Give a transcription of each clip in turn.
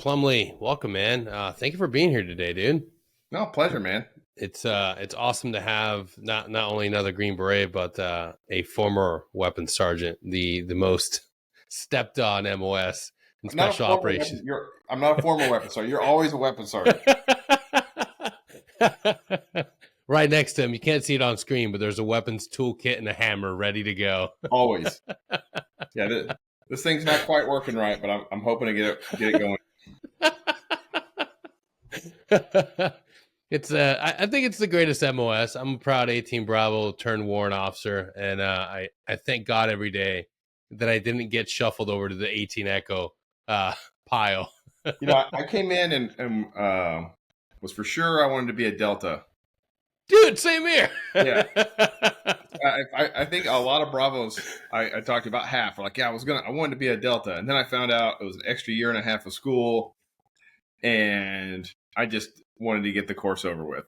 Plumlee, welcome, man. Thank you for being here today, dude. No, pleasure, man. It's awesome to have not only another Green Beret, but a former weapons sergeant, the most stepped on MOS and I'm not a special former operations. weapon. I'm not a former weapon sergeant. You're always a weapons sergeant. Right next to him, you can't see it on screen, but there's a weapons toolkit and a hammer ready to go. Always. Yeah, this thing's not quite working right, but I'm hoping to get it going. I think it's the greatest MOS. I'm a proud 18 Bravo turned warrant officer, and I thank God every day that I didn't get shuffled over to the 18 Echo pile. I came in and was for sure I wanted to be a Delta. Dude, same here. Yeah. I think a lot of Bravos I talked about half are like, yeah, I wanted to be a Delta, and then I found out it was an extra year and a half of school, and I just wanted to get the course over with.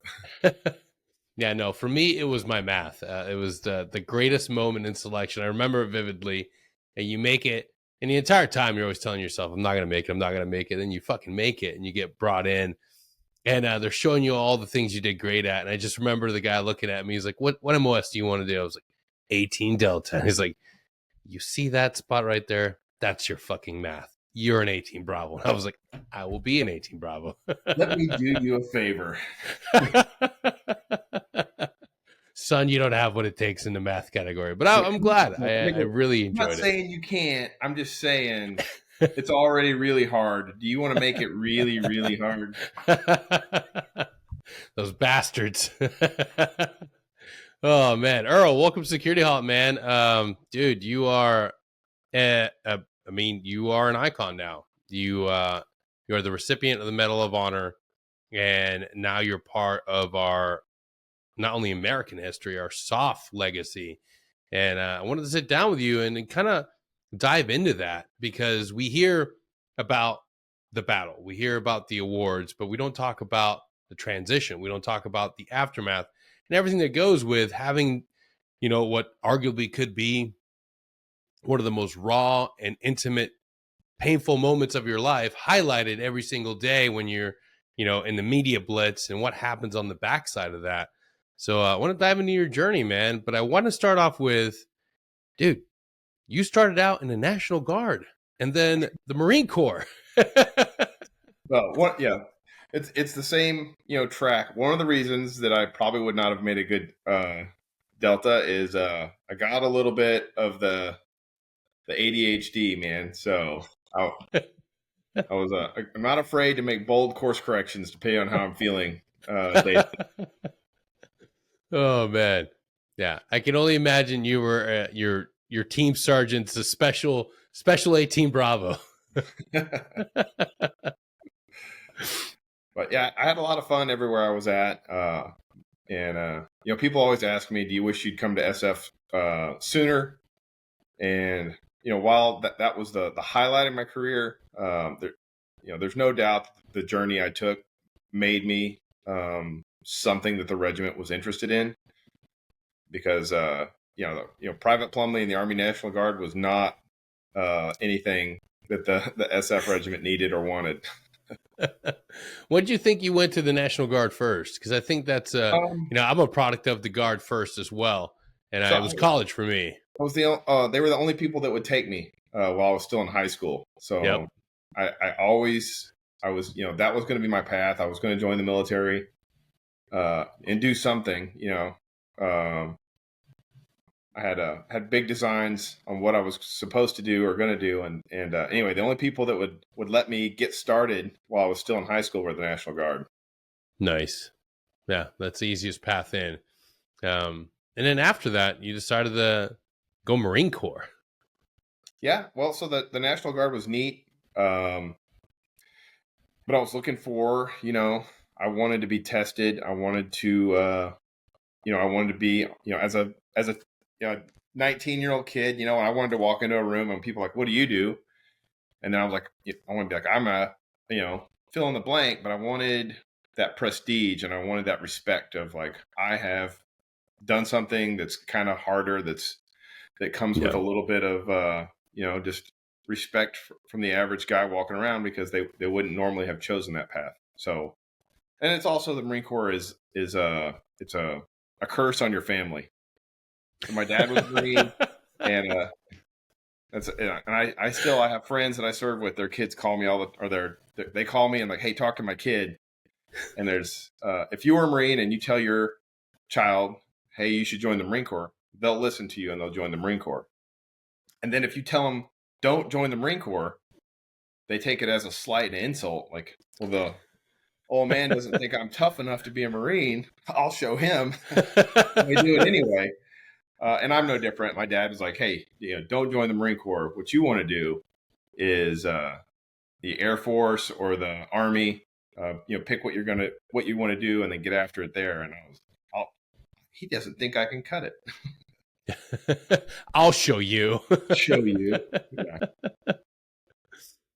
Yeah, no, for me, it was my math. It was the greatest moment in selection. I remember it vividly. And you make it, and the entire time you're always telling yourself, I'm not going to make it, I'm not going to make it. Then you fucking make it, and you get brought in. And they're showing you all the things you did great at. And I just remember the guy looking at me. He's like, what MOS do you want to do? I was like, 18 Delta. And he's like, you see that spot right there? That's your fucking math. You're an 18 Bravo. And I was like, I will be an 18 Bravo. Let me do you a favor. Son, you don't have what it takes in the math category. But I'm glad. I really enjoyed it. I'm not saying you can't. I'm just saying it's already really hard. Do you want to make it really, really hard? Those bastards. Oh, man. Earl, welcome to Security Halt, man. Dude, you are, you are an icon now. You are the recipient of the Medal of Honor, and now you're part of our, not only American history, our soft legacy. And I wanted to sit down with you and kind of dive into that, because we hear about the battle, we hear about the awards, but we don't talk about the transition. We don't talk about the aftermath and everything that goes with having, what arguably could be one of the most raw and intimate, painful moments of your life, highlighted every single day when you're, in the media blitz, and what happens on the backside of that. So I want to dive into your journey, man. But I want to start off with, dude, you started out in the National Guard and then the Marine Corps. Well, yeah, it's the same, track. One of the reasons that I probably would not have made a good Delta is I got a little bit of the ADHD, man. So I'm not afraid to make bold course corrections depending on how I'm feeling. Oh man, yeah. I can only imagine you were your team sergeant's a special 18 Bravo. But yeah, I had a lot of fun everywhere I was at, and people always ask me, "Do you wish you'd come to SF sooner?" And while that was the highlight of my career, there's no doubt the journey I took made me something that the regiment was interested in, because Private Plumlee in the Army National Guard was not anything that the SF regiment needed or wanted. What did you think you went to the National Guard first? Because I think that's I'm a product of the Guard first as well, and it was college for me. I was they were the only people that would take me while I was still in high school. So yep. I was that was going to be my path. I was going to join the military and do something. I had big designs on what I was supposed to do or going to do, and anyway, the only people that would let me get started while I was still in high school were the National Guard. Nice, yeah, that's the easiest path in. And then after that, you decided to go Marine Corps. Yeah, well, so the National Guard was neat, but I was looking for, I wanted to be tested. I wanted to, I wanted to be, as a 19-year-old kid, and I wanted to walk into a room and people were like, "What do you do?" And then I was like, I want to be like, I'm a, fill in the blank, but I wanted that prestige and I wanted that respect of like, I have done something that's kind of harder, that comes with a little bit of, just respect from the average guy walking around because they wouldn't normally have chosen that path. So, and it's also the Marine Corps is it's a curse on your family. So my dad was a Marine, and I have friends that I serve with. Their kids call me they call me and like, hey, talk to my kid. And there's if you were a Marine and you tell your child, hey, you should join the Marine Corps, they'll listen to you and they'll join the Marine Corps. And then if you tell them don't join the Marine Corps, they take it as a slight and insult. Like, well, the old man doesn't think I'm tough enough to be a Marine. I'll show him. They do it anyway. And I'm no different. My dad was like, hey, don't join the Marine Corps. What you want to do is the Air Force or the Army. Pick what you want to do and then get after it there. And he doesn't think I can cut it. I'll show you. Show you. Yeah.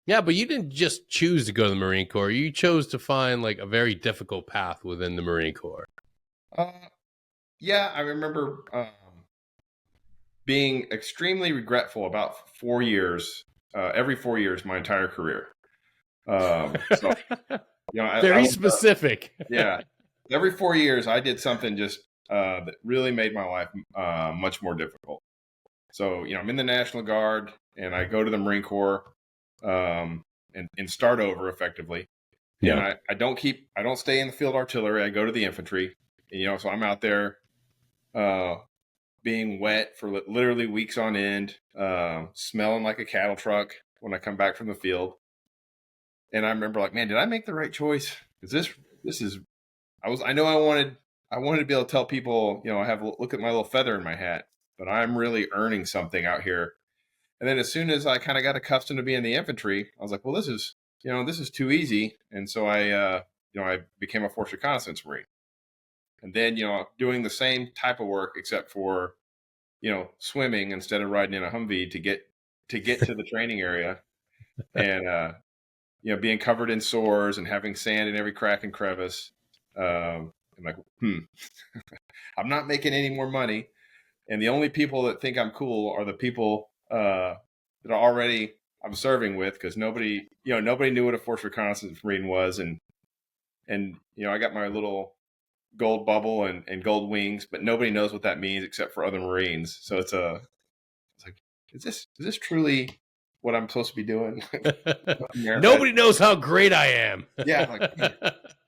Yeah, but you didn't just choose to go to the Marine Corps. You chose to find like a very difficult path within the Marine Corps. Yeah, I remember being extremely regretful about 4 years, every 4 years, my entire career. So, very specific. Yeah. Every 4 years, I did something just that really made my life much more difficult. So, I'm in the National Guard and I go to the Marine Corps and start over effectively. Yeah. And I don't stay in the field artillery. I go to the infantry. And, so I'm out there being wet for literally weeks on end, smelling like a cattle truck when I come back from the field. And I remember like, man, did I make the right choice? Because I wanted to be able to tell people, look at my little feather in my hat, but I'm really earning something out here. And then as soon as I kind of got accustomed to being in the infantry, I was like, well, this is too easy. And so I became a Force Reconnaissance Marine. And then, doing the same type of work, except for, swimming instead of riding in a Humvee to get to the training area, and, being covered in sores and having sand in every crack and crevice. I'm like, I'm not making any more money. And the only people that think I'm cool are the people that already I'm serving with, because nobody knew what a Force Reconnaissance Marine was. And I got my little gold bubble and gold wings, but nobody knows what that means except for other Marines. So it's like, is this truly what I'm supposed to be doing? Nobody knows how great I am. Yeah, like,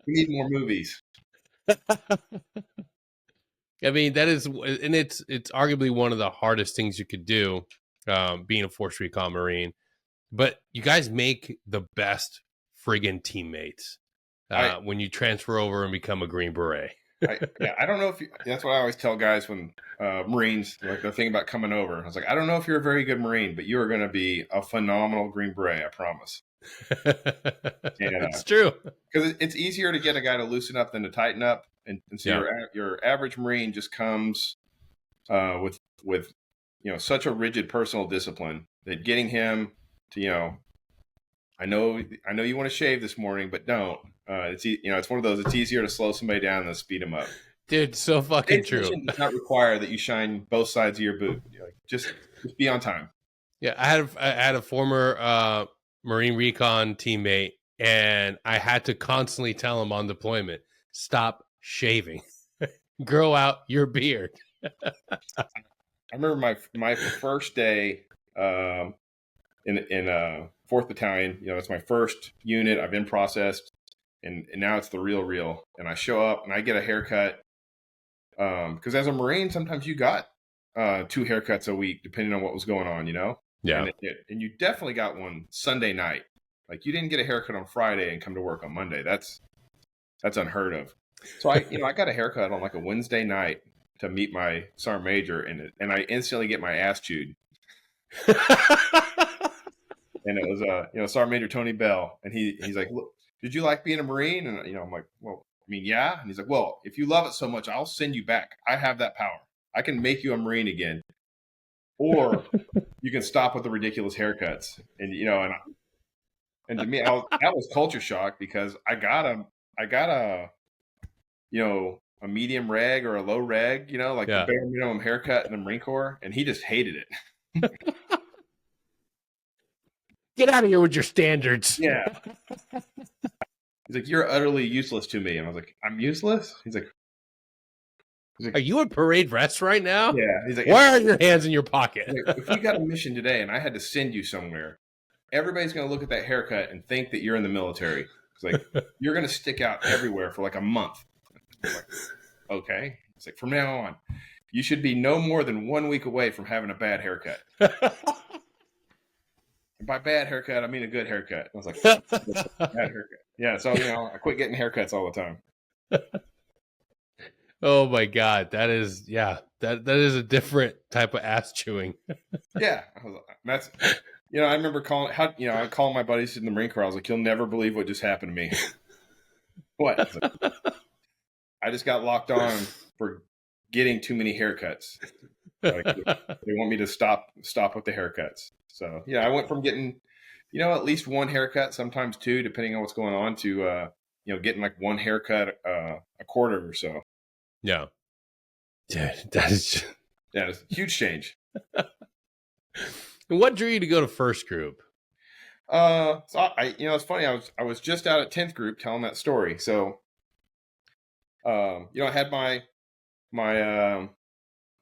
we need more movies. I mean, that is, and it's arguably one of the hardest things you could do, being a Force Recon Marine. But you guys make the best friggin' teammates when you transfer over and become a Green Beret. I don't know if that's what I always tell guys when Marines, like the thing about coming over. I was like, I don't know if you're a very good Marine, but you are going to be a phenomenal Green Beret, I promise. It's true, because it's easier to get a guy to loosen up than to tighten up, and so your average Marine just comes with such a rigid personal discipline that getting him to I know you want to shave this morning, but don't. It's one of those. It's easier to slow somebody down than speed them up. Dude, so fucking true. It does not require that you shine both sides of your boot. Just be on time. Yeah, I had a former Marine Recon teammate, and I had to constantly tell him on deployment, stop shaving, grow out your beard. I remember my first day in 4th Battalion. It's my first unit. I've been processed, and now it's the real. And I show up and I get a haircut because as a Marine, sometimes you got 2 haircuts a week depending on what was going on. Yeah. And you definitely got one Sunday night. Like, you didn't get a haircut on Friday and come to work on Monday. That's unheard of. So I got a haircut on like a Wednesday night to meet my sergeant major, and I instantly get my ass chewed. And it was Sergeant Major Tony Bell, and he's like, look, did you like being a Marine? And I'm like, well, I mean, yeah. And he's like, well, if you love it so much, I'll send you back. I have that power. I can make you a Marine again, or you can stop with the ridiculous haircuts. And and to me, that was culture shock, because I got a a medium reg or a low reg, the bare minimum haircut in the Marine Corps, and he just hated it. Get out of here with your standards. Yeah. He's like, you're utterly useless to me. And I was like, I'm useless? He's like, are you in parade dress right now? yeah. He's like, why are your hands in your pocket? like, if we got a mission today and I had to send you somewhere, everybody's going to look at that haircut and think that you're in the military. It's like, you're going to stick out everywhere for like a month. I'm like, okay. It's like, from now on, you should be no more than 1 week away from having a bad haircut. And by bad haircut, I mean a good haircut. I was like, bad haircut. Yeah, so, I quit getting haircuts all the time. Oh my God. That is, that is a different type of ass chewing. Yeah. That's, I remember I called my buddies in the Marine Corps. I was like, you'll never believe what just happened to me. What? I just got locked on for getting too many haircuts. Like, they want me to stop with the haircuts. So, I went from getting, at least one haircut, sometimes two, depending on what's going on, to, getting like one haircut a quarter or so. Yeah. Yeah, that is. Yeah, it's a huge change. And what drew you to go to first group? So it's funny. I was just out at 10th group telling that story. So, I had my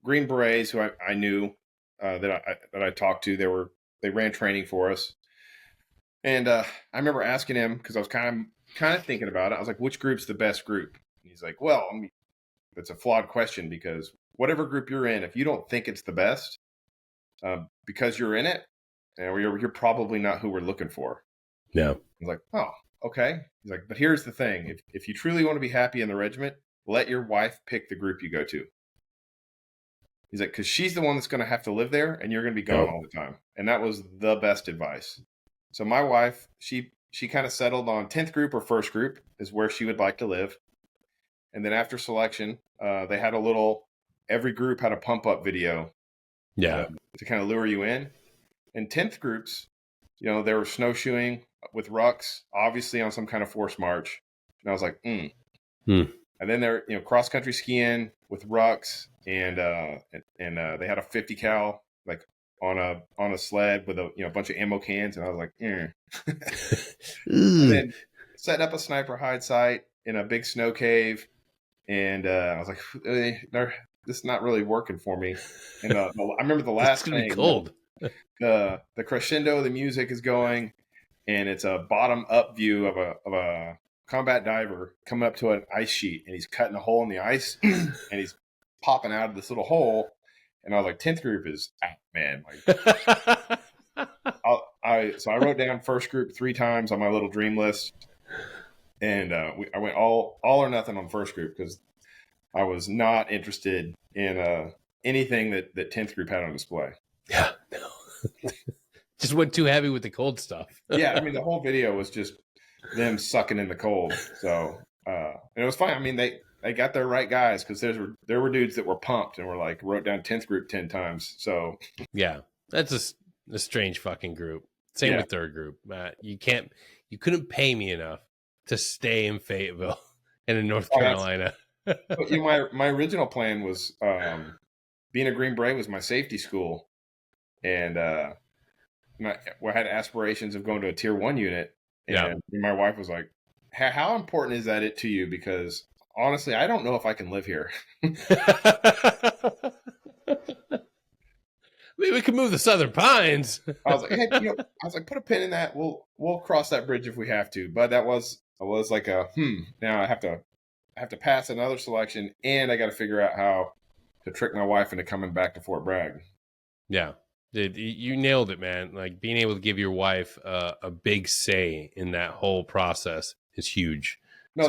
Green Berets who I knew that I talked to. They ran training for us, and I remember asking him because I was kind of thinking about it. I was like, "Which group's the best group?" And he's like, "Well, it's a flawed question because whatever group you're in, if you don't think it's the best, because you're in it, you're probably not who we're looking for." Yeah. I was like, "Oh, okay." He's like, "But here's the thing: if you truly want to be happy in the regiment, let your wife pick the group you go to." He's like, because she's the one that's going to have to live there, and you're going to be gone all the time. And that was the best advice. So my wife, she kind of settled on 10th group or first group is where she would like to live. And then after selection, they had every group had a pump up video. Yeah. To kind of lure you in. And 10th groups, they were snowshoeing with rucks, obviously on some kind of forced march. And I was like, And then they're, cross country skiing with rucks. And they had a 50 cal like on a sled with a bunch of ammo cans, and I was like, And then set up a sniper hide site in a big snow cave, and I was like, this is not really working for me. And I remember the last thing, be cold. The crescendo of the music is going, and it's a bottom up view of a combat diver coming up to an ice sheet, and he's cutting a hole in the ice, and he's popping out of this little hole. And I was like, 10th group is man. Like, so I wrote down first group 3 times on my little dream list, and I went all or nothing on first group because I was not interested in anything that 10th group had on display. Yeah, no. Just went too heavy with the cold stuff. Yeah, I mean the whole video was just them sucking in the cold. So and it was fine. I mean they got their right guys because there were dudes that were pumped and were like wrote down 10th group 10 times. So yeah, that's a strange fucking group. Same with third group. You couldn't pay me enough to stay in Fayetteville and in North Carolina. But my original plan was being a Green Beret was my safety school, and I had aspirations of going to a tier 1 unit. And my wife was like, "How important is that to you? Because honestly, I don't know if I can live here." Maybe we can move the Southern Pines. I was like, "Hey, put a pin in that. We'll cross that bridge if we have to." But I was like now I have to pass another selection, and I got to figure out how to trick my wife into coming back to Fort Bragg. Yeah. Dude, you nailed it, man. Like being able to give your wife a big say in that whole process is huge. No,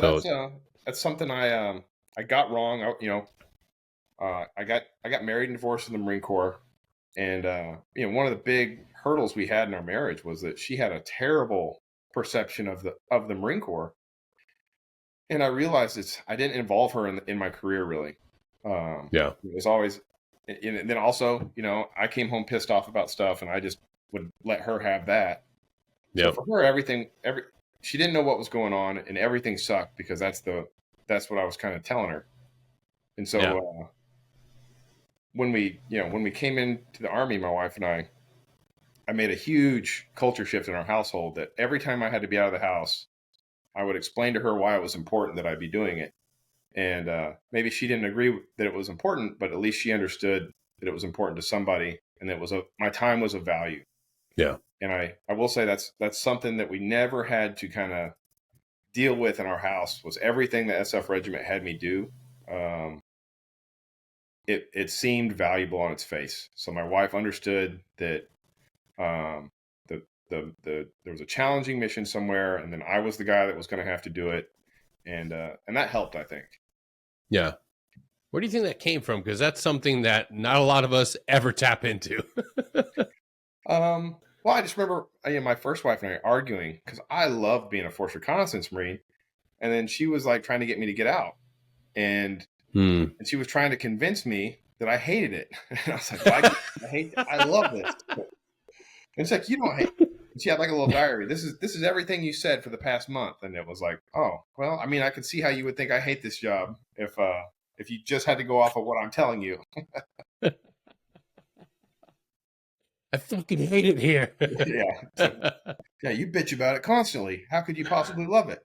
that's something I got wrong. I got married and divorced in the Marine Corps, and one of the big hurdles we had in our marriage was that she had a terrible perception of the Marine Corps, and I realized I didn't involve her in my career really. It was always. And then also, I came home pissed off about stuff, and I just would let her have that. So for her, she didn't know what was going on, and everything sucked because that's what I was kind of telling her. And so when we came into the Army, my wife and I I made a huge culture shift in our household that every time I had to be out of the house, I would explain to her why it was important that I be doing it. And maybe she didn't agree that it was important, but at least she understood that it was important to somebody, and that my time was of value. Yeah. And I will say that's something that we never had to kind of deal with in our house, was everything the SF regiment had me do. It seemed valuable on its face. So my wife understood that there was a challenging mission somewhere, and then I was the guy that was going to have to do it, and that helped, I think. Yeah. Where do you think that came from? Because that's something that not a lot of us ever tap into. Well, I just remember my first wife and I arguing because I loved being a Force Reconnaissance Marine, and then she was like trying to get me to get out, and she was trying to convince me that I hated it. And I was like, why? I love this. And it's like, you don't hate it. And she had like a little diary. This is everything you said for the past month, and it was like, oh, well, I mean, I could see how you would think I hate this job if you just had to go off of what I'm telling you. I fucking hate it here. Yeah. So, yeah, you bitch about it constantly. How could you possibly love it?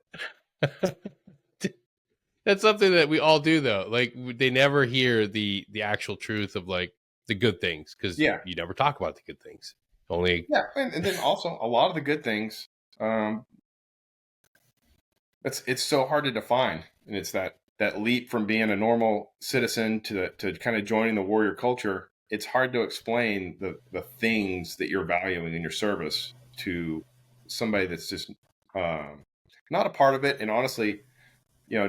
That's something that we all do, though. Like, they never hear the actual truth of like the good things, because you never talk about the good things. Only and then also a lot of the good things. It's so hard to define, and it's that leap from being a normal citizen to kind of joining the warrior culture. It's hard to explain the things that you're valuing in your service to somebody that's just not a part of it, and honestly,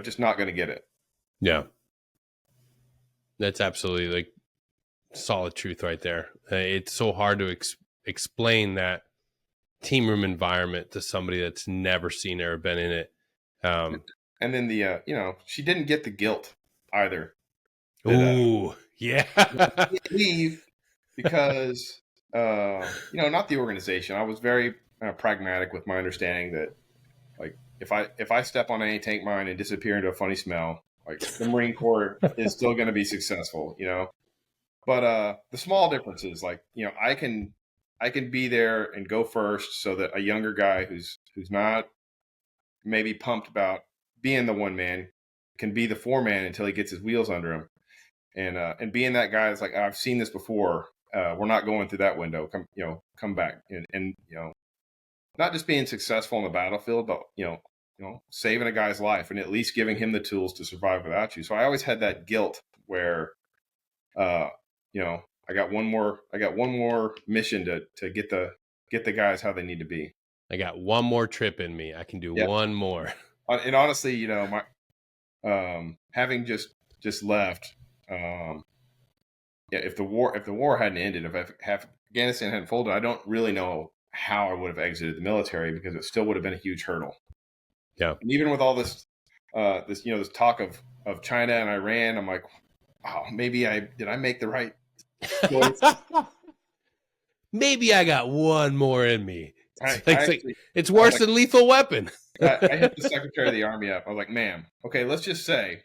just not going to get it. Yeah, that's absolutely like solid truth right there. It's so hard to explain that team room environment to somebody that's never seen or been in it. And then she didn't get the guilt either. Ooh, yeah. Leave because not the organization. I was very pragmatic with my understanding that, like, if I step on any tank mine and disappear into a funny smell, like, the Marine Corps is still going to be successful, But the small differences, like, I can be there and go first, so that a younger guy who's not maybe pumped about being the one man can be the four man until he gets his wheels under him, and being that guy is like, I've seen this before. We're not going through that window. Come back, and not just being successful on the battlefield, but saving a guy's life and at least giving him the tools to survive without you. So I always had that guilt where, I got one more mission to get the guys how they need to be. I got one more trip in me. I can do one more. And honestly, my having just left, if the war hadn't ended, if Afghanistan hadn't folded, I don't really know how I would have exited the military, because it still would have been a huge hurdle. Yeah. And even with all this talk of China and Iran, I'm like, oh, maybe did I make the right choice? Maybe I got one more in me. It's worse than Lethal Weapon. I hit the Secretary of the Army up. I was like, ma'am, okay, let's just say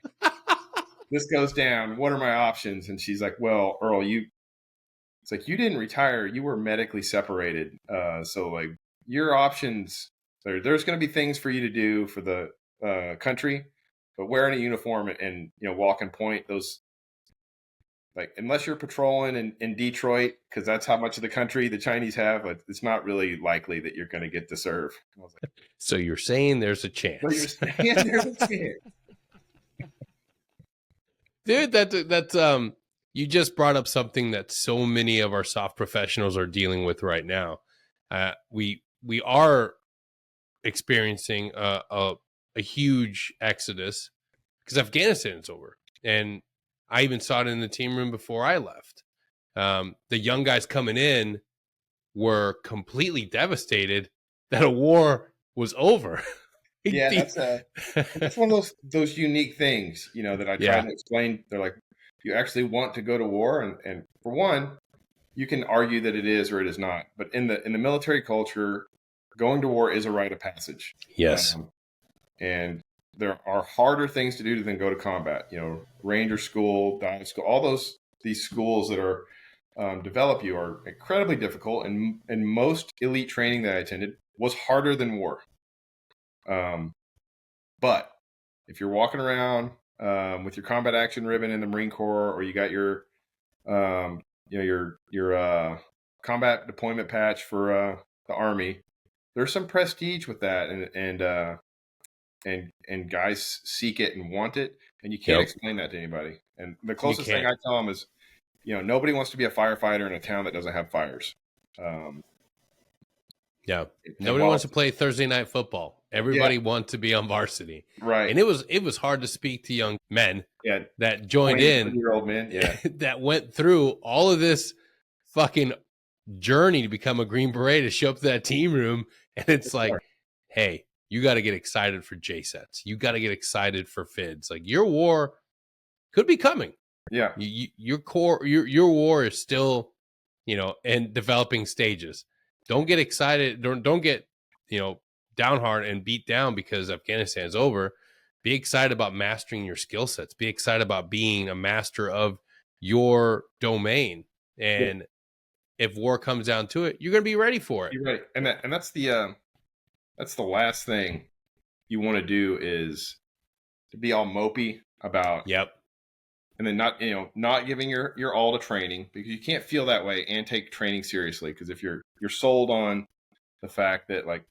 this goes down. What are my options? And she's like, well, Earl, it's like, you didn't retire. You were medically separated. So, like, your options, there's going to be things for you to do for the country, but wearing a uniform and walking point, those, like, unless you're patrolling in Detroit, because that's how much of the country the Chinese have, it's not really likely that you're going to get to serve. I was like, so you're saying there's a chance? You're saying there's a chance. Dude, that's you just brought up something that so many of our soft professionals are dealing with right now. We are experiencing a huge exodus because Afghanistan's over, and I even saw it in the team room before I left. The young guys coming in were completely devastated that a war was over. Yeah, that's one of those unique things, that I try to explain. They're like, you actually want to go to war, and for one, you can argue that it is or it is not. But in the military culture, going to war is a rite of passage. Yes, and there are harder things to do than go to combat. Ranger school, dive school, all these schools that are develop you are incredibly difficult, and most elite training that I attended was harder than war. But if you're walking around with your combat action ribbon in the Marine Corps, or you got your your combat deployment patch for the Army, there's some prestige with that, and guys seek it and want it, and you can't explain that to anybody. And the closest thing I tell them is, nobody wants to be a firefighter in a town that doesn't have fires. Nobody wants to play Thursday night football. Everybody wants to be on varsity, right? And it was hard to speak to young men that joined in, year-old men, that went through all of this fucking journey to become a Green Beret, to show up to that team room, and it's like, hey, you got to get excited for JSETs. You got to get excited for FIDs. Like, your war could be coming. Yeah, your war is still, in developing stages. Don't get excited. Don't get, downhearted and beat down because Afghanistan is over. Be excited about mastering your skill sets. Be excited about being a master of your domain. And if war comes down to it, you're going to be ready for it. You're right. And that's the last thing you want to do, is to be all mopey about. Yep. And then not giving your all to training, because you can't feel that way and take training seriously. Because if you're sold on the fact that, like,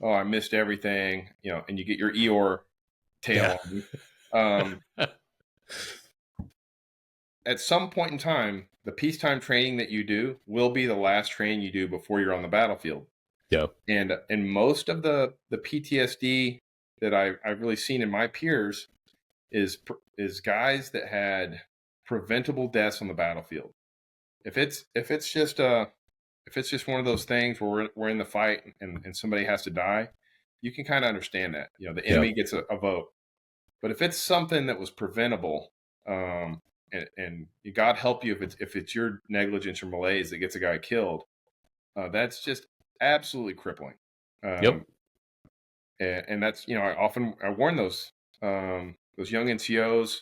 oh, I missed everything, and you get your Eeyore tail on you, at some point in time, the peacetime training that you do will be the last training you do before you're on the battlefield. Yeah. And most of the PTSD that I've really seen in my peers is guys that had preventable deaths on the battlefield. If it's just one of those things where we're in the fight and somebody has to die, you can kind of understand that. The enemy gets a vote. But if it's something that was preventable, and God help you if it's your negligence or malaise that gets a guy killed, that's just absolutely crippling. And that's, I warn those young NCOs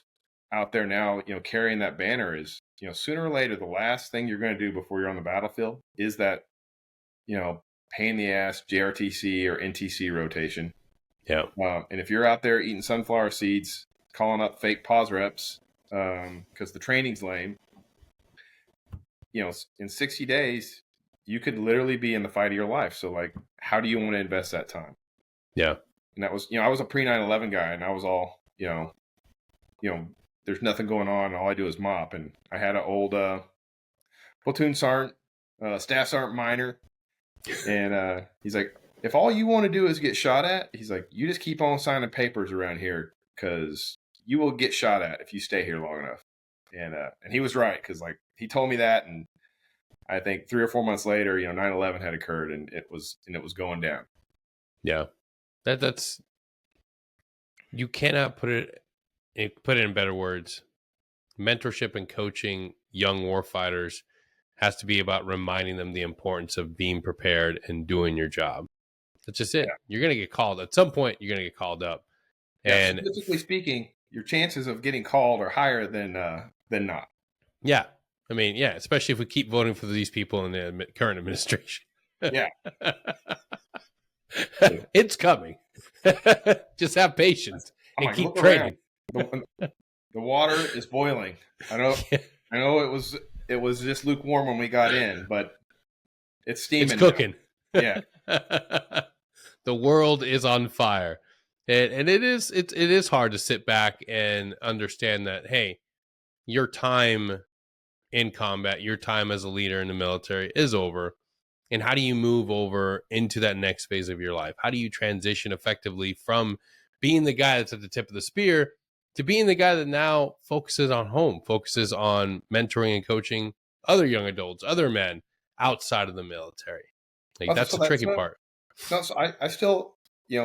out there now, carrying that banner, is, sooner or later, the last thing you're going to do before you're on the battlefield is that, pain in the ass JRTC or NTC rotation. Yeah. And if you're out there eating sunflower seeds, calling up fake pause reps, because the training's lame, in 60 days, you could literally be in the fight of your life. So, like, how do you want to invest that time? Yeah. And that was, I was a pre 9/11 guy, and I was all, there's nothing going on. All I do is mop. And I had an old platoon sergeant, staff sergeant minor, and he's like, if all you want to do is get shot at, he's like, you just keep on signing papers around here, because you will get shot at if you stay here long enough. And he was right, because, like, he told me that, and I think 3 or 4 months later, 9/11 had occurred, and it was going down. Yeah. That's, you cannot put it in better words. Mentorship and coaching young warfighters has to be about reminding them the importance of being prepared and doing your job. That's just it. Yeah. You're going to get called at some point. You're going to get called up. And statistically speaking, your chances of getting called are higher than not. Yeah. I mean, yeah, especially if we keep voting for these people in the current administration. Yeah. It's coming. Just have patience and keep training. The water is boiling. I know it was just lukewarm when we got in, but it's steaming. It's cooking. Now. Yeah. The world is on fire. And it is hard to sit back and understand that, hey, your time in combat, your time as a leader in the military is over. And how do you move over into that next phase of your life? How do you transition effectively from being the guy that's at the tip of the spear to being the guy that now focuses on home, focuses on mentoring and coaching other young adults, other men outside of the military? Like, that's the tricky part. No, so I still,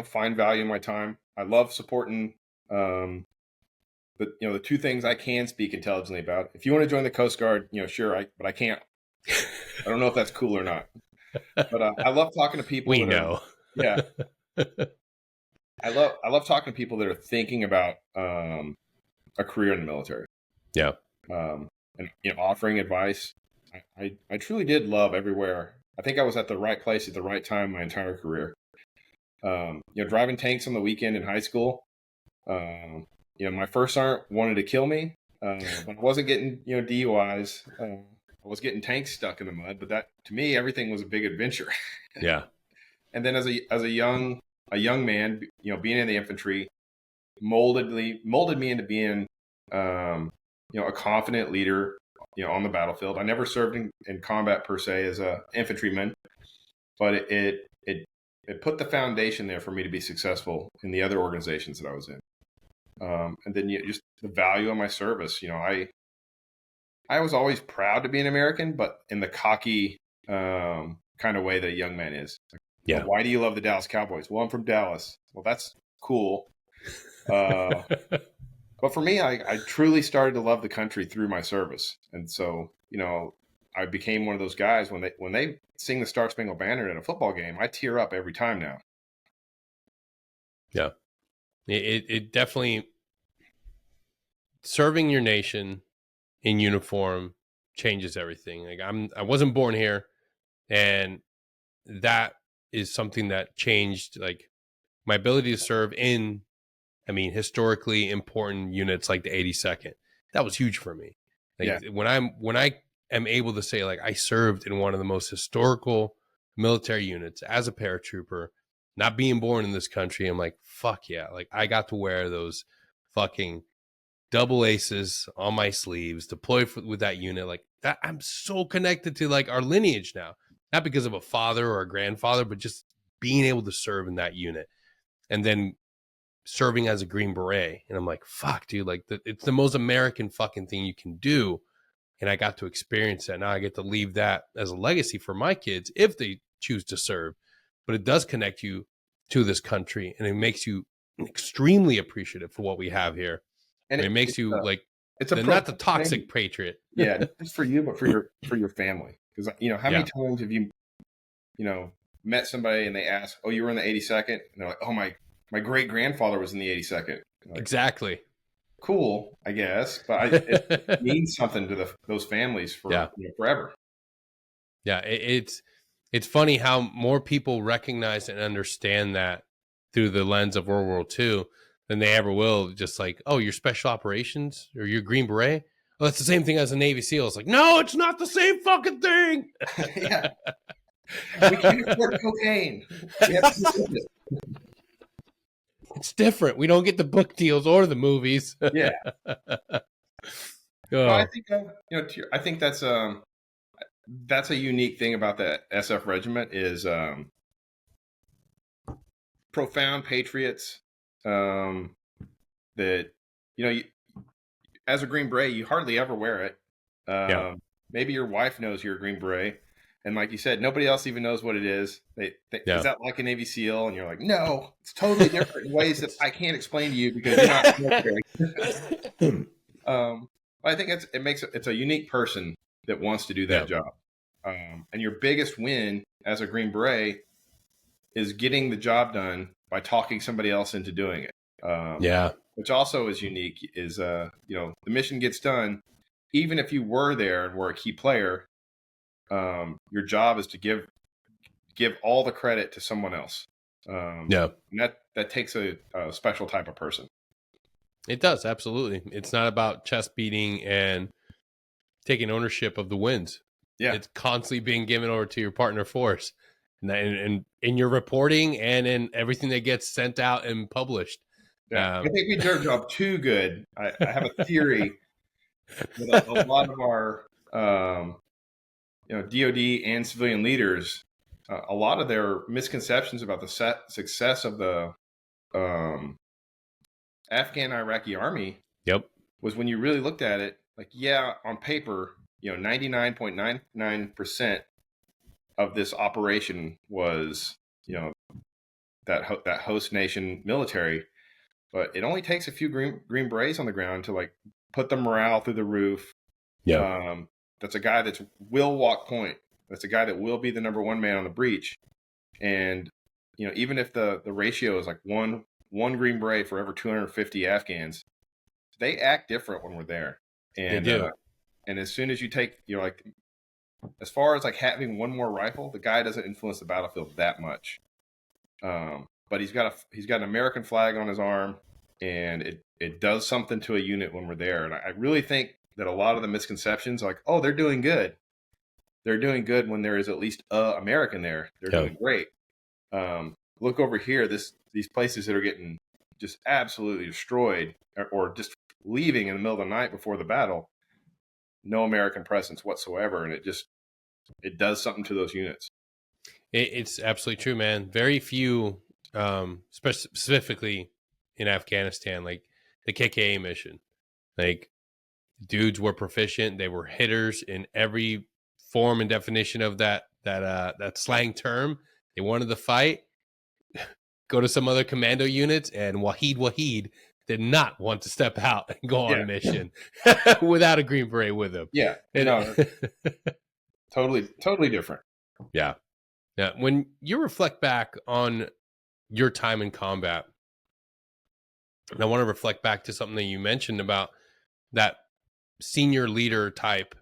find value in my time. I love supporting, the two things I can speak intelligently about. If you want to join the Coast Guard, sure, but I can't. I don't know if that's cool or not. But I love talking to people. We know. Yeah. I love talking to people that are thinking about a career in the military. Yeah. And offering advice. I truly did love everywhere. I think I was at the right place at the right time my entire career. Driving tanks on the weekend in high school. My first sergeant wanted to kill me, but I wasn't getting DUIs. I was getting tanks stuck in the mud, but that to me everything was a big adventure. Yeah. And then as a young man, being in the infantry molded me into being a confident leader, on the battlefield. I never served in combat per se as a infantryman, but it put the foundation there for me to be successful in the other organizations that I was in. And then just the value of my service. I was always proud to be an American, but in the cocky kind of way that a young man is. Yeah. Why do you love the Dallas Cowboys? Well, I'm from Dallas. Well, that's cool. But for me, I truly started to love the country through my service. And so, I became one of those guys when they sing the Star Spangled Banner at a football game, I tear up every time now. Yeah. It definitely, serving your nation in uniform changes everything. Like I wasn't born here, and that is something that changed like my ability to serve in, historically important units like the 82nd. That was huge for me. Like Yeah. when I am able to say like I served in one of the most historical military units as a paratrooper, not being born in this country, I'm like, fuck yeah. Like I got to wear those fucking double aces on my sleeves, deploy with that unit. Like that, I'm so connected to like our lineage now, not because of a father or a grandfather, but just being able to serve in that unit, and then serving as a Green Beret. And I'm like, fuck, dude, like it's the most American fucking thing you can do. And I got to experience that. Now I get to leave that as a legacy for my kids if they choose to serve. But it does connect you to this country, and it makes you extremely appreciative for what we have here. And It makes you like it's a not the toxic thing. patriot. Yeah, not just for you, but for your family. Because how many times have you met somebody and they ask, "Oh, you were in the 82nd," and they're like, "Oh, my great grandfather was in the 82nd." Like, Exactly. Cool, I guess, but it means something to those families for forever. Yeah, it's funny how more people recognize and understand that through the lens of World War II than they ever will. Just like, oh, you're special operations or you're Green Beret. Oh, that's the same thing as a Navy SEAL. It's like, no, it's not the same fucking thing. Yeah, we can't afford cocaine. We have to do it. It's different. We don't get the book deals or the movies. Yeah. Oh. No, I think I think that's a unique thing about the SF regiment is profound patriots. That as a Green Beret, you hardly ever wear it. Maybe your wife knows you're a Green Beret, and like you said, nobody else even knows what it is. Is that like a Navy SEAL? And you're like, no, it's totally different in ways that I can't explain to you because you're not military. I think it's a unique person that wants to do that job. And your biggest win as a Green Beret is getting the job done by talking somebody else into doing it. Which also is unique is, the mission gets done. Even if you were there and were a key player, your job is to give all the credit to someone else. And that takes a special type of person. It does, absolutely. It's not about chest beating and taking ownership of the wins. Yeah, it's constantly being given over to your partner force, and in your reporting and in everything that gets sent out and published. Yeah, I think we do our job too good. I have a theory that a lot of our DoD and civilian leaders, a lot of their misconceptions about the success of the Afghan Iraqi army was when you really looked at it, like, on paper, 99.99% of this operation was, that host nation military, but it only takes a few green berets on the ground to like put the morale through the roof. That's a guy that will walk point. That's a guy that will be the number one man on the breach. And, even if the ratio is like one Green Beret for every 250 Afghans, they act different when we're there. And, they do. And as soon as you take, as far as like having one more rifle, the guy doesn't influence the battlefield that much. But he's got an American flag on his arm, and it does something to a unit when we're there. And I really think that a lot of the misconceptions are like, oh, they're doing good. They're doing good when there is at least a American there. They're doing great. Look over here. These places that are getting just absolutely destroyed, or just leaving in the middle of the night before the battle. No American presence whatsoever, and it does something to those units. It's absolutely true, man. Very few, specifically in Afghanistan, like the KKA mission, like dudes were proficient. They were hitters in every form and definition of that slang term. They wanted to fight. Go to some other commando units, and Wahid did not want to step out and go on a mission without a Green Beret with him. Yeah, totally different. Yeah. Now, when you reflect back on your time in combat, and I want to reflect back to something that you mentioned about that senior leader type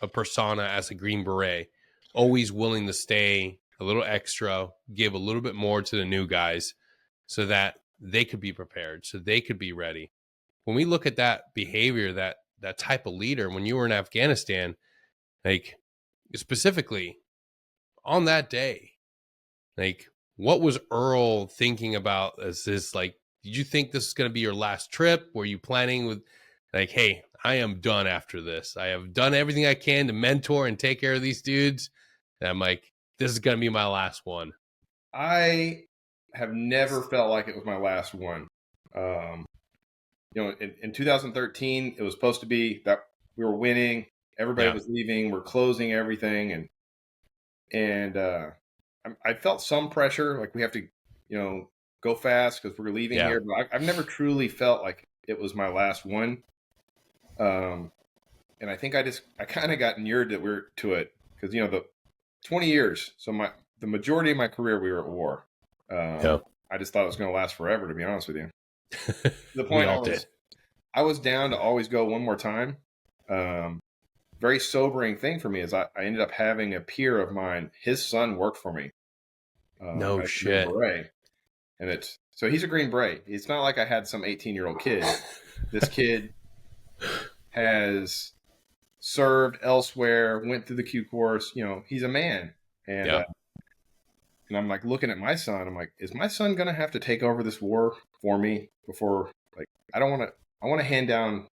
of persona as a Green Beret, always willing to stay a little extra, give a little bit more to the new guys so that they could be prepared, so they could be ready. When we look at that behavior, that type of leader, when you were in Afghanistan, like specifically on that day, like what was Earl thinking about as this? Like, did you think this is going to be your last trip? Were you planning with like, hey, I am done after this. I have done everything I can to mentor and take care of these dudes. And I'm like, this is going to be my last one. I have never felt like it was my last one. In 2013, it was supposed to be that we were winning. Everybody was leaving. We're closing everything. And I felt some pressure. Like we have to, go fast because we're leaving here. But I've never truly felt like it was my last one. And I think I kind of got inured to it because, the 20 years. So the majority of my career, we were at war. I just thought it was going to last forever, to be honest with you. The point I was down to always go one more time. Very sobering thing for me is I ended up having a peer of mine. His son worked for me. No shit. And so he's a Green Beret. It's not like I had some 18-year-old kid. This kid has served elsewhere, went through the Q course. He's a man. And I'm like looking at my son. I'm like, is my son going to have to take over this war for me before, like, I want to hand down,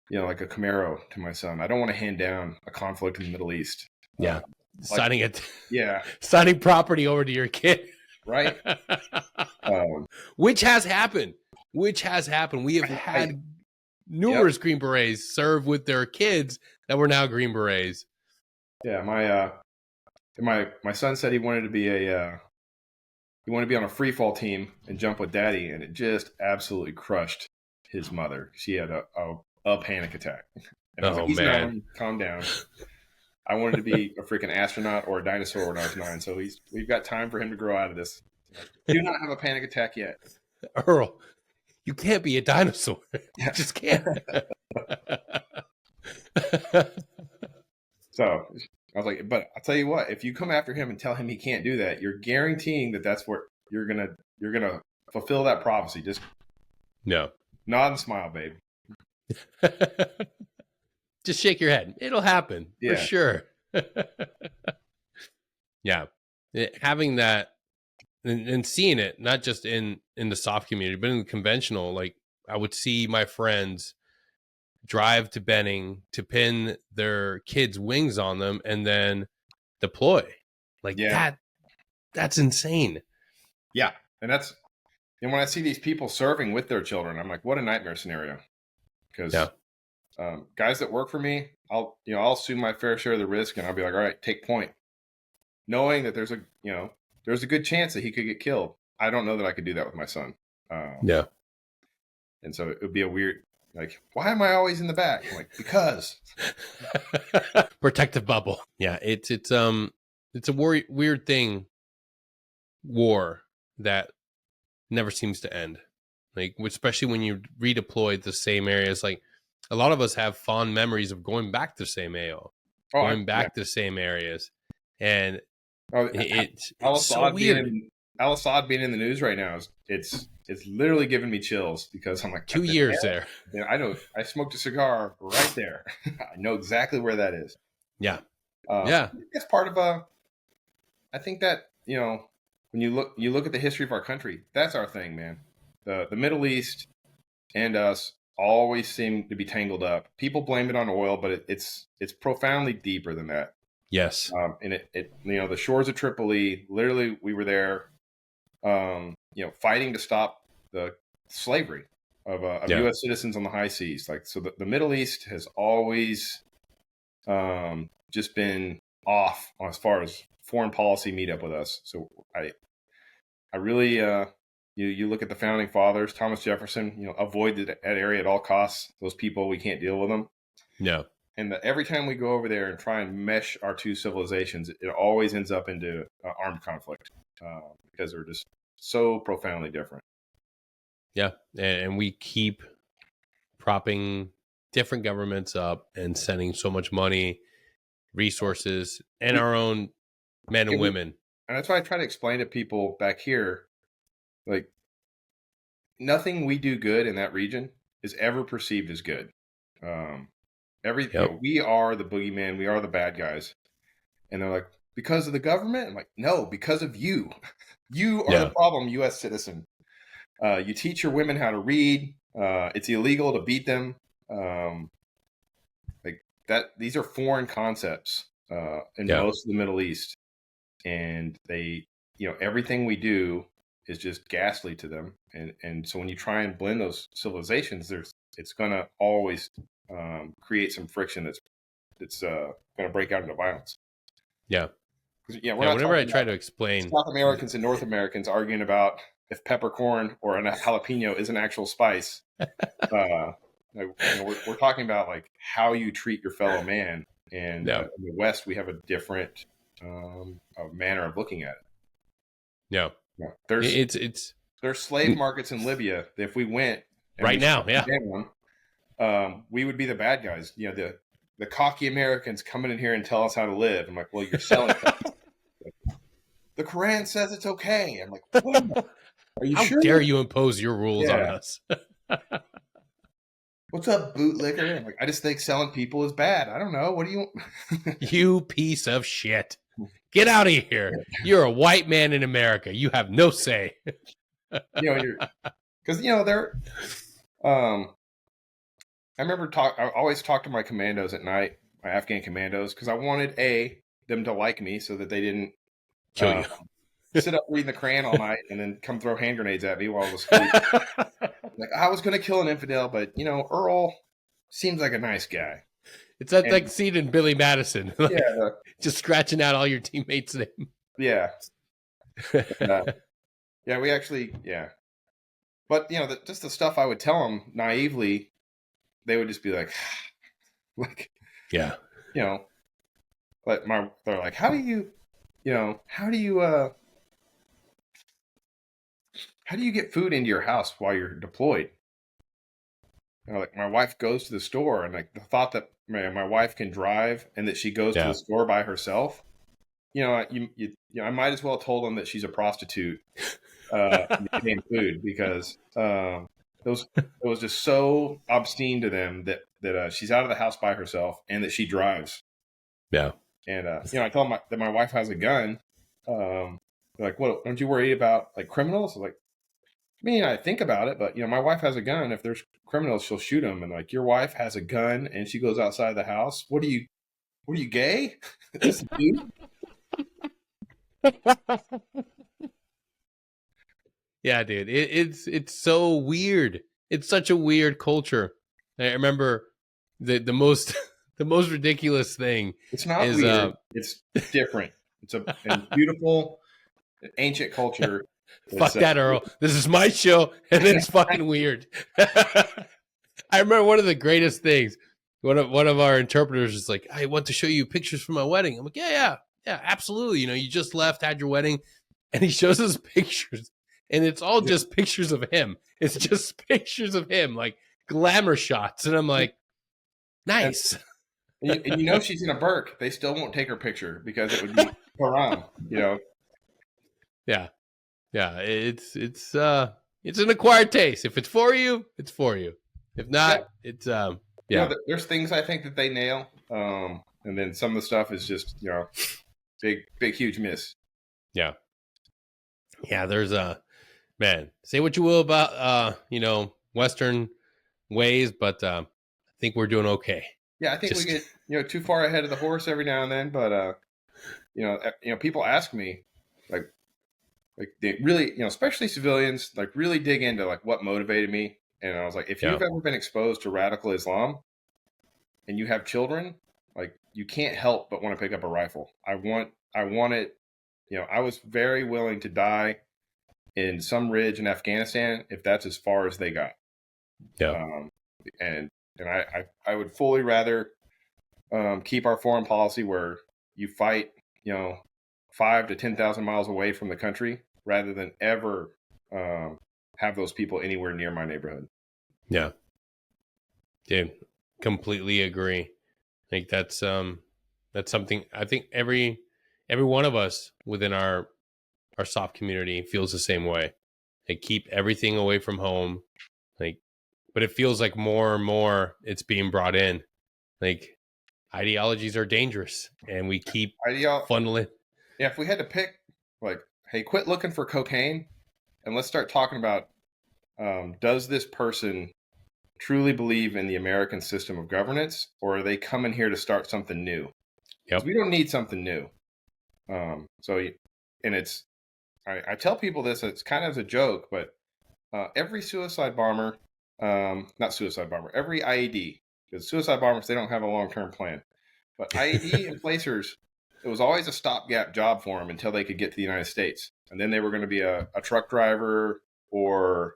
like a Camaro to my son. I don't want to hand down a conflict in the Middle East. Yeah. Signing signing property over to your kid. Right. Which has happened. We have had numerous Green Berets serve with their kids that were now Green Berets. Yeah. My son said he wanted to be on a free fall team and jump with daddy. And it just absolutely crushed his mother. She had a panic attack. And I was like, man, calm down. I wanted to be a freaking astronaut or a dinosaur when I was 9. So we've got time for him to grow out of this. Do not have a panic attack yet. Earl, you can't be a dinosaur. You just can't. So I was like, but I'll tell you what, if you come after him and tell him he can't do that, you're guaranteeing that's where you're gonna fulfill that prophecy. Just nod and smile, babe. Just shake your head. It'll happen for sure. Yeah. Having that and seeing it, not just in the soft community, but in the conventional, like I would see my friends drive to Benning to pin their kids' wings on them and then deploy. Like that's insane. Yeah. And when I see these people serving with their children, I'm like, what a nightmare scenario. Because guys that work for me, I'll assume my fair share of the risk and I'll be like, all right, take point. Knowing that there's a good chance that he could get killed. I don't know that I could do that with my son. And so it would be a weird, like, why am I always in the back? I'm like, because protective bubble. Yeah. It's a weird thing. War that never seems to end. Like, especially when you redeploy the same areas. Like a lot of us have fond memories of going back to the same AO. going back to the same areas, and it's so weird. Al Assad being in the news right now it's literally giving me chills because I'm like 2 years there. I know I smoked a cigar right there. I know exactly where that is. Yeah, It's part of I think that when you look at the history of our country, that's our thing, man. The Middle East and us always seem to be tangled up. People blame it on oil, but it's profoundly deeper than that. Yes. And the shores of Tripoli, literally we were there, fighting to stop the slavery of U.S. citizens on the high seas. Like, so the Middle East has always just been off as far as foreign policy meet up with us. So I really, you look at the founding fathers, Thomas Jefferson, avoid that area at all costs. Those people, we can't deal with them. No. And every time we go over there and try and mesh our two civilizations, it always ends up into armed conflict because they're just so profoundly different. Yeah. And we keep propping different governments up and sending so much money, resources, and our own men and women. And that's why I try to explain to people back here, like, nothing we do good in that region is ever perceived as good. We are the boogeyman. We are the bad guys. And they're like, because of the government? I'm like, no, because of you. You are the problem, U.S. citizen. You teach your women how to read. It's illegal to beat them. These are foreign concepts in most of the Middle East. And they, everything we do is just ghastly to them. And so when you try and blend those civilizations, it's going to always create some friction that's going to break out into violence. Yeah. Whenever I try to explain South Americans and North Americans arguing about if peppercorn or a jalapeno is an actual spice, we're talking about like how you treat your fellow man. And in the West, we have a different manner of looking at it. There's slave markets in Libya. If we went right now, we would be the bad guys. The cocky Americans coming in here and tell us how to live. I'm like, well, you're selling. The Quran says it's okay. I'm like, what? Are you sure? How dare you impose your rules on us? What's up, bootlicker? I'm like, I just think selling people is bad. I don't know. What do you? You piece of shit! Get out of here! You're a white man in America. You have no say. Because they're. I remember I always talk to my commandos at night, my Afghan commandos, because I wanted them to like me so that they didn't kill you. Sit up reading the Quran all night and then come throw hand grenades at me while I was asleep. Like, I was going to kill an infidel, but Earl seems like a nice guy. It's that scene in Billy Madison, just scratching out all your teammates' name. Yeah, we actually, but just the stuff I would tell them naively, they would just be like, like, they're like, how do you get food into your house while you're deployed? Like, my wife goes to the store, and like the thought that my wife can drive and that she goes to the store by herself, I might as well have told them that she's a prostitute getting food, because it was just so obscene to them that she's out of the house by herself and that she drives. Yeah. And I tell them that my wife has a gun. They're like, "What? Don't you worry about like criminals?" Like, I think about it, but my wife has a gun. If there's criminals, she'll shoot them. And like, your wife has a gun and she goes outside the house. What are you gay? This dude? Yeah, dude. It's so weird. It's such a weird culture. I remember the most the most ridiculous thing. It's not weird. It's different. It's a beautiful ancient culture. Fuck that, Earl. This is my show, and it's fucking weird. I remember one of the greatest things. One of our interpreters is like, "I want to show you pictures from my wedding." I'm like, "Yeah, absolutely. You just left, had your wedding," and he shows us pictures, and it's all just pictures of him. It's just pictures of him, like glamour shots, and I'm like, "Nice." And you know she's in a burq. They still won't take her picture because it would be haram. Yeah. Yeah. It's an acquired taste. If it's for you, it's for you. If Yeah. not, it's yeah. There's things I think that they nail, and then some of the stuff is just big huge miss. Yeah. Yeah. There's man, say what you will about Western ways, but I think we're doing okay. Yeah, I think we Just get too far ahead of the horse every now and then, but people ask me like they really especially civilians like really dig into like what motivated me, and I was like, if yeah. you've ever been exposed to radical Islam and you have children, like you can't help but want to pick up a rifle. I want it. I was very willing to die in some ridge in Afghanistan if that's as far as they got. Yeah. And I would fully rather keep our foreign policy where you fight 5 to 10,000 miles away from the country rather than ever have those people anywhere near my neighborhood. Yeah. Dude, completely agree. I think that's something I think every one of us within our soft community feels the same way. They keep everything away from home. Like, but it feels like more and more it's being brought in. Like, ideologies are dangerous and we keep funneling. Yeah, if we had to pick, like, hey, quit looking for cocaine and let's start talking about does this person truly believe in the American system of governance, or are they coming here to start something new? Yep. We don't need something new. And it's, I tell people this, it's kind of as a joke, but every suicide bomber, not suicide bomber, every IED, because suicide bombers, they don't have a long-term plan. But IED emplacers, it was always a stopgap job for them until they could get to the United States. And then they were going to be a truck driver or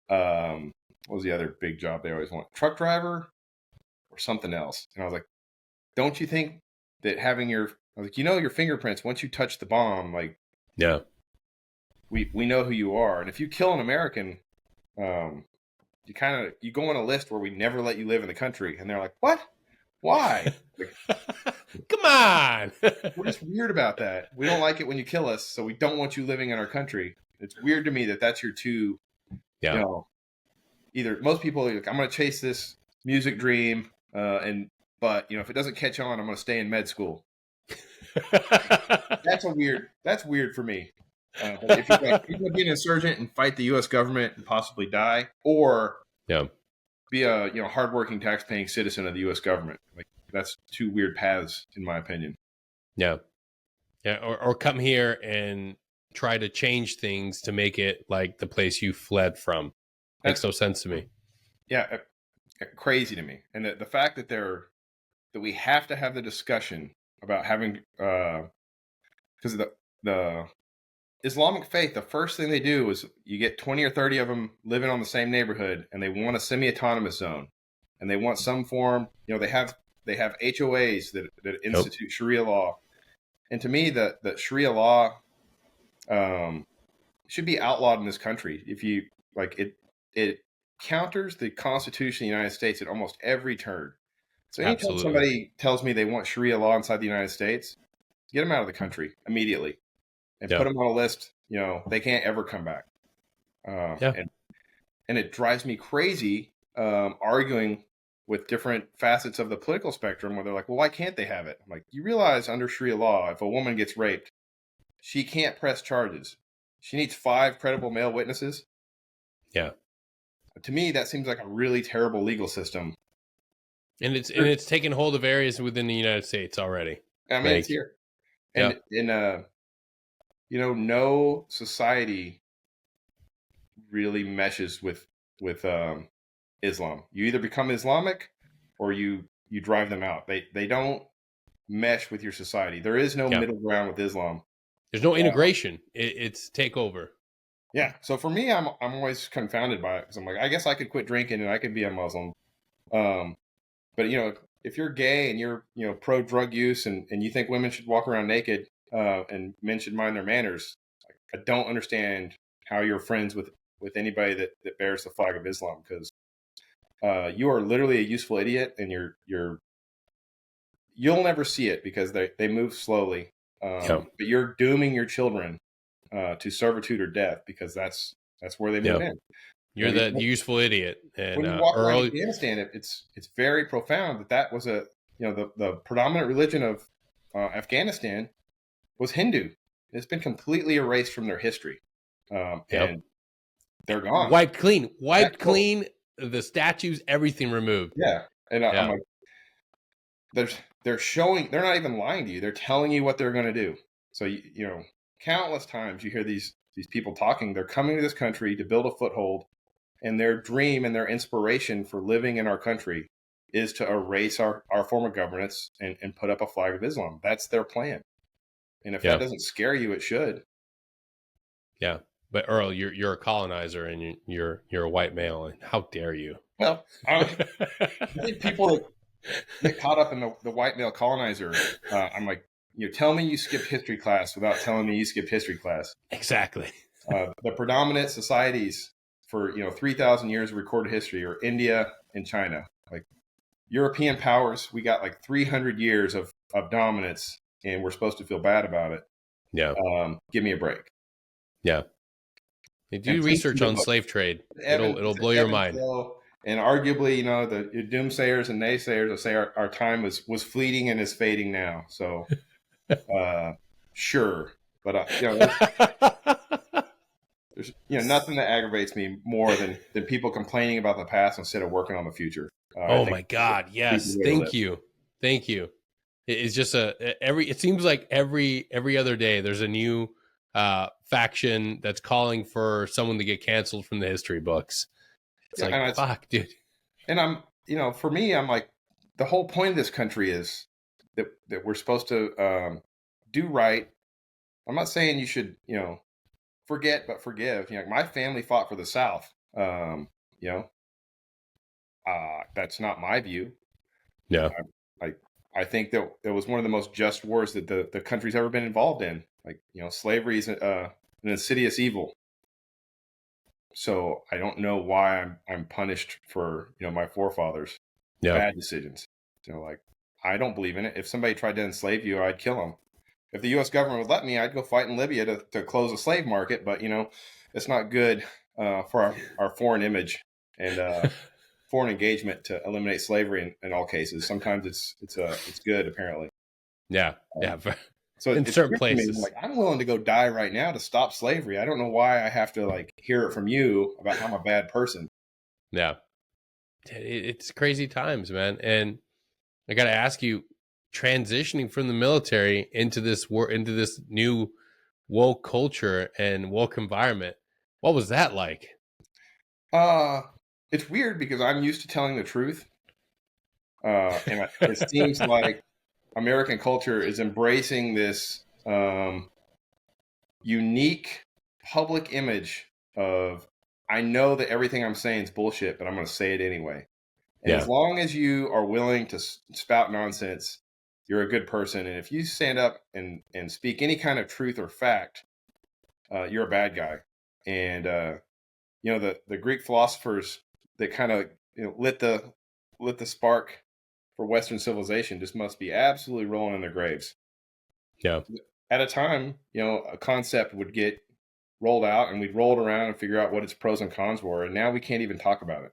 what was the other big job they always want? Truck driver or something else. And I was like, don't you think that having your fingerprints, once you touch the bomb, like, yeah, we know who you are. And if you kill an American, you go on a list where we never let you live in the country. And they're like, what? Why? Like, come on. We're just weird about that. We don't like it when you kill us, so we don't want you living in our country. It's weird to me that that's your two. Yeah. Either most people are like, I'm going to chase this music dream, but if it doesn't catch on, I'm going to stay in med school. That's weird for me. But if you're like, you're going to be an insurgent and fight the U.S. government and possibly die, or be a hardworking, tax-paying citizen of the U.S. government, like that's two weird paths, in my opinion. Yeah, or come here and try to change things to make it like the place you fled from. Makes no sense to me. Yeah, crazy to me. And the fact that we have to have the discussion about having because the Islamic faith, the first thing they do is you get 20 or 30 of them living on the same neighborhood, and they want a semi-autonomous zone, and they want some form. They have HOAs that institute Sharia law, and to me, the Sharia law should be outlawed in this country. If you like it counters the Constitution of the United States at almost every turn. So anytime somebody tells me they want Sharia law inside the United States, get them out of the country immediately and put them on a list. They can't ever come back. And it drives me crazy arguing with different facets of the political spectrum where they're like, well, why can't they have it? I'm like, you realize under Sharia law, if a woman gets raped, she can't press charges. She needs 5 credible male witnesses. Yeah. To me, that seems like a really terrible legal system. And it's taken hold of areas within the United States already. I mean, it's here. And no society really meshes with Islam. You either become Islamic or you drive them out. They don't mesh with your society. There is no middle ground with Islam. There's no integration. It's takeover. Yeah. So for me, I'm always confounded by it because I'm like, I guess I could quit drinking and I could be a Muslim. But if you're gay and you're pro drug use and you think women should walk around naked and men should mind their manners, I don't understand how you're friends with anybody that bears the flag of Islam, because you are literally a useful idiot and you're you'll never see it because they move slowly. Yeah. But you're dooming your children to servitude or death because that's where they move Yeah. in. You're the useful idiot. And When you walk around Earl, Afghanistan, it's very profound that was the predominant religion of Afghanistan was Hindu. It's been completely erased from their history, and they're gone. wiped clean. The statues, everything removed. Yeah, and Yeah. I'm like, they're showing. They're not even lying to you. They're telling you what they're going to do. So you know, countless times you hear these people talking. They're coming to this country to build a foothold, and their dream and their inspiration for living in our country is to erase our form of governance and put up a flag of Islam. That's their plan. And if that doesn't scare you, it should. Yeah. But Earl, you're a colonizer and you're a white male, and how dare you? Well, I think people that get caught up in the white male colonizer, I'm like, tell me you skipped history class without telling me you skipped history class. Exactly. The predominant societies for 3,000 years of recorded history are India and China. Like European powers, we got like 300 years of dominance, and we're supposed to feel bad about it. Yeah. Give me a break. Yeah. They do research on slave trade. It'll blow your mind. And arguably, the doomsayers and naysayers will say our time was fleeting and is fading now. So, sure, but there's nothing that aggravates me more than people complaining about the past instead of working on the future. Oh my God! Yes, thank you. It's just it seems like every other day there's a new faction that's calling for someone to get canceled from the history books. It's fuck, dude. And for me, I'm like, the whole point of this country is that we're supposed to do right. I'm not saying you should, forget but forgive. My family fought for the South. That's not my view. Yeah. I think that it was one of the most just wars that the country's ever been involved in. Slavery is an insidious evil. So I don't know why I'm punished for my forefathers' bad decisions. I don't believe in it. If somebody tried to enslave you, I'd kill them. If the U.S. government would let me, I'd go fight in Libya to close the slave market. But it's not good for our foreign image and foreign engagement to eliminate slavery in all cases. Sometimes it's good, apparently. Yeah. So in certain places, I'm willing to go die right now to stop slavery. I don't know why I have to hear it from you about how I'm a bad person. Yeah, it's crazy times, man. And I got to ask you, transitioning from the military into this new woke culture and woke environment, what was that like? It's weird because I'm used to telling the truth, and it seems like American culture is embracing this unique public image of, I know that everything I'm saying is bullshit, but I'm going to say it anyway. And as long as you are willing to spout nonsense, you're a good person. And if you stand up and speak any kind of truth or fact, you're a bad guy. And the Greek philosophers that kind of lit the spark for Western civilization just must be absolutely rolling in their graves. Yeah. At a time, a concept would get rolled out and we'd roll it around and figure out what its pros and cons were. And now we can't even talk about it.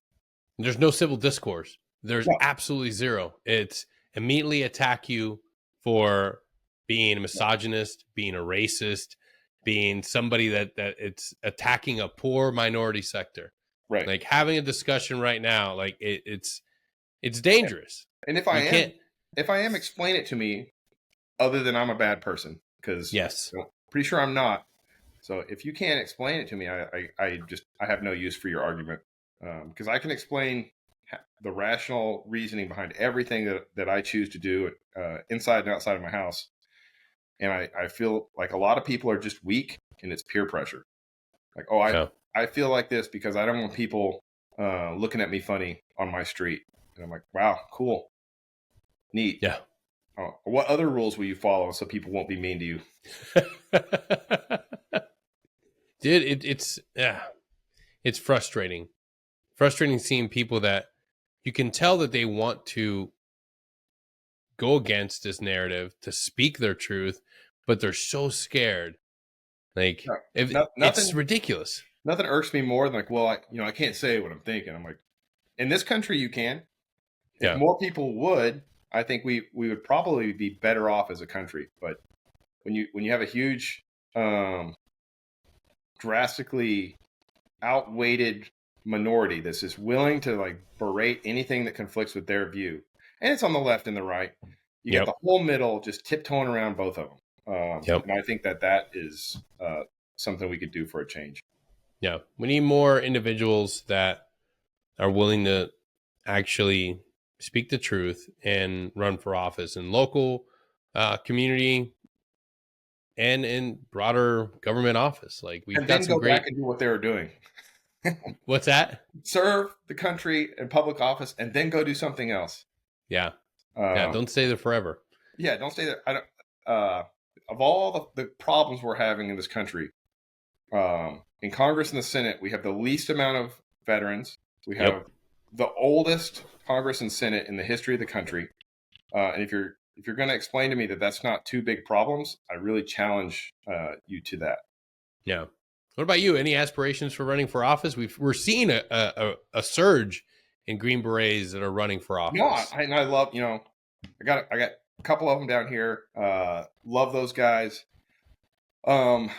There's no civil discourse. There's absolutely zero. It's immediately attack you for being a misogynist, being a racist, being somebody that it's attacking a poor minority sector. Right. Like having a discussion right now, like it's dangerous. And if I am, explain it to me other than I'm a bad person, because pretty sure I'm not. So if you can't explain it to me, I have no use for your argument, because I can explain the rational reasoning behind everything that I choose to do inside and outside of my house. And I feel like a lot of people are just weak, and it's peer pressure. I feel like this because I don't want people looking at me funny on my street. And I'm like, wow, cool. Neat. Yeah. What other rules will you follow so people won't be mean to you? Dude, it's frustrating. Frustrating seeing people that you can tell that they want to go against this narrative, to speak their truth, but they're so scared. Like, it's ridiculous. Nothing irks me more than like, well, I can't say what I'm thinking. I'm like, in this country, you can. If more people would, I think we would probably be better off as a country. But when you have a huge, drastically outweighted minority that's just willing to like berate anything that conflicts with their view, and it's on the left and the right, you get the whole middle just tiptoeing around both of them. And I think that is something we could do for a change. Yeah, we need more individuals that are willing to actually speak the truth and run for office in local, community, and in broader government office. Like, we've got some great. Back and do what they were doing. What's that? Serve the country in public office, and then go do something else. Yeah, don't stay there forever. Yeah, don't stay there. I don't. Of all the problems we're having in this country, in Congress and the Senate, we have the least amount of veterans. We have the oldest Congress and Senate in the history of the country. And if you're going to explain to me that that's not two big problems, I really challenge you to that. Yeah. What about you? Any aspirations for running for office? We're seeing a surge in Green Berets that are running for office. No, I love, I got a couple of them down here. Love those guys. I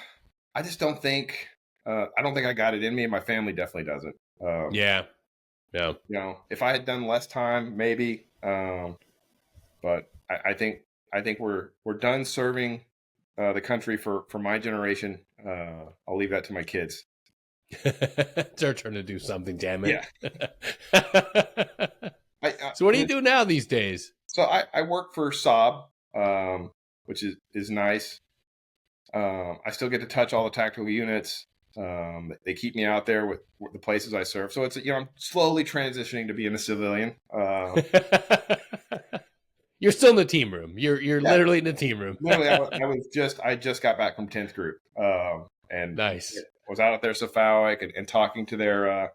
just don't think I got it in me, and my family definitely doesn't. Yeah. If I had done less time, maybe. But I think we're done serving the country for my generation. I'll leave that to my kids. It's our turn to do something, damn it. Yeah. So what do you do now these days? So I work for Saab, which is nice. I still get to touch all the tactical units. They keep me out there with the places I serve. So it's, I'm slowly transitioning to being a civilian. You're still in the team room. You're literally in the team room. Literally, I just got back from 10th group. And nice. Was out there Cephalic and talking to their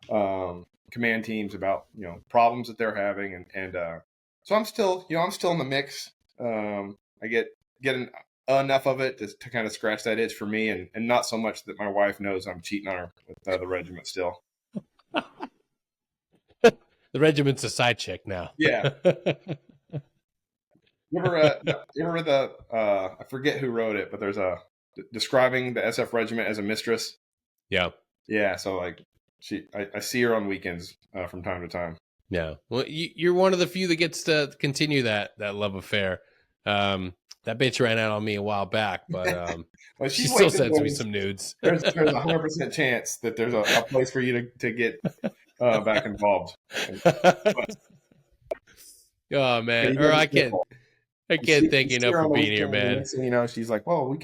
command teams about, problems that they're having. And so I'm still in the mix. I get enough of it to kind of scratch that itch for me, and not so much that my wife knows I'm cheating on her with the regiment still. The regiment's a side chick now. Yeah. You ever read I forget who wrote it, but there's describing the SF regiment as a mistress. Yeah. Yeah. So like I see her on weekends from time to time. Yeah. Well, you're one of the few that gets to continue that love affair. That bitch ran out on me a while back, but well, she still sends me some nudes. There's a 100% chance that there's a place for you to get back involved. Oh man, or I can't thank you enough for being here, man. She's like, "Well,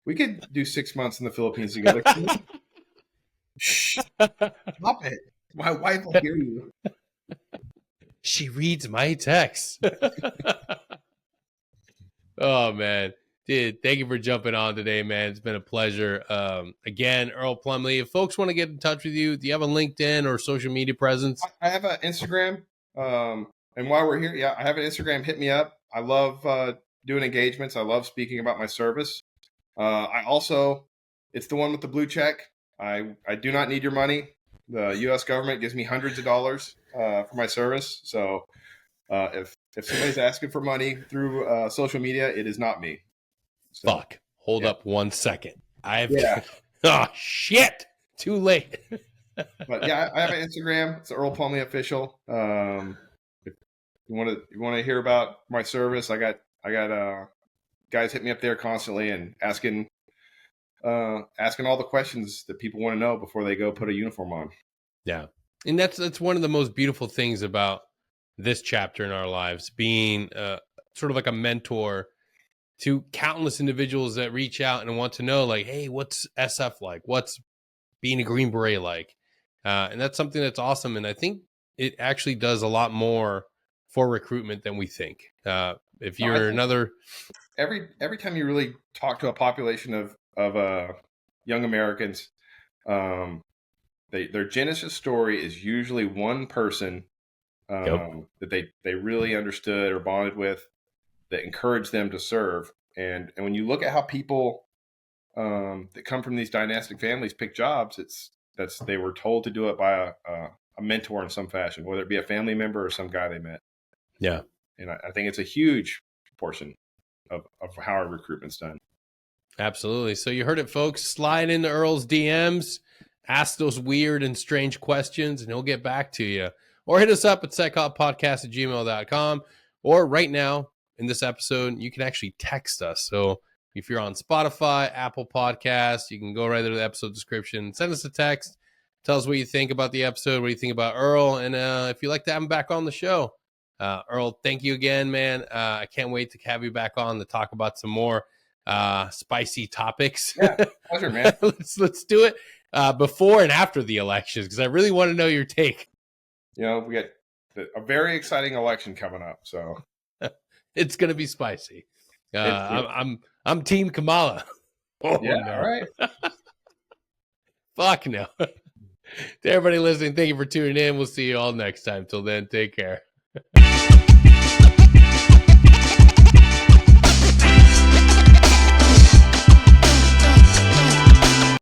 we could do 6 months in the Philippines together." Shh, stop it! My wife will hear you. She reads my texts. Oh man, dude, thank you for jumping on today, man. It's been a pleasure. Again, Earl Plumlee. If folks want to get in touch with you, do you have a LinkedIn or social media presence? I have an Instagram. And while we're here, I have an Instagram. Hit me up. I love doing engagements. I love speaking about my service. I also, it's the one with the blue check. I do not need your money. The U.S. government gives me hundreds of dollars for my service. So if somebody's asking for money through social media, it is not me. So, fuck. Hold up 1 second. Oh shit! Too late. But yeah, I have an Instagram. It's Earl Plumlee Official. If you want to hear about my service, I got guys hit me up there constantly and asking all the questions that people want to know before they go put a uniform on. Yeah, and that's one of the most beautiful things about this chapter in our lives, being sort of like a mentor to countless individuals that reach out and want to know, like, hey, what's SF like? What's being a Green Beret like? And that's something that's awesome. And I think it actually does a lot more for recruitment than we think. If you're every time you really talk to a population of young Americans, their Genesis story is usually one person that they really understood or bonded with, that encouraged them to serve. And when you look at how people that come from these dynastic families pick jobs, they were told to do it by a mentor in some fashion, whether it be a family member or some guy they met. Yeah. And I think it's a huge portion of how our recruitment's done. Absolutely. So you heard it, folks. Slide into Earl's DMs, ask those weird and strange questions, and he'll get back to you. Or hit us up at secopodcast@gmail.com. Or right now in this episode, you can actually text us. So if you're on Spotify, Apple Podcasts, you can go right there to the episode description, send us a text, tell us what you think about the episode, what you think about Earl, and if you'd like to have him back on the show. Earl, thank you again, man. I can't wait to have you back on to talk about some more spicy topics. Yeah, pleasure, man. let's do it before and after the elections, because I really want to know your take. We got a very exciting election coming up, so it's gonna be spicy. I'm Team Kamala. Oh, yeah, no. All right. Fuck no. To everybody listening, thank you for tuning in. We'll see you all next time. Till then, take care.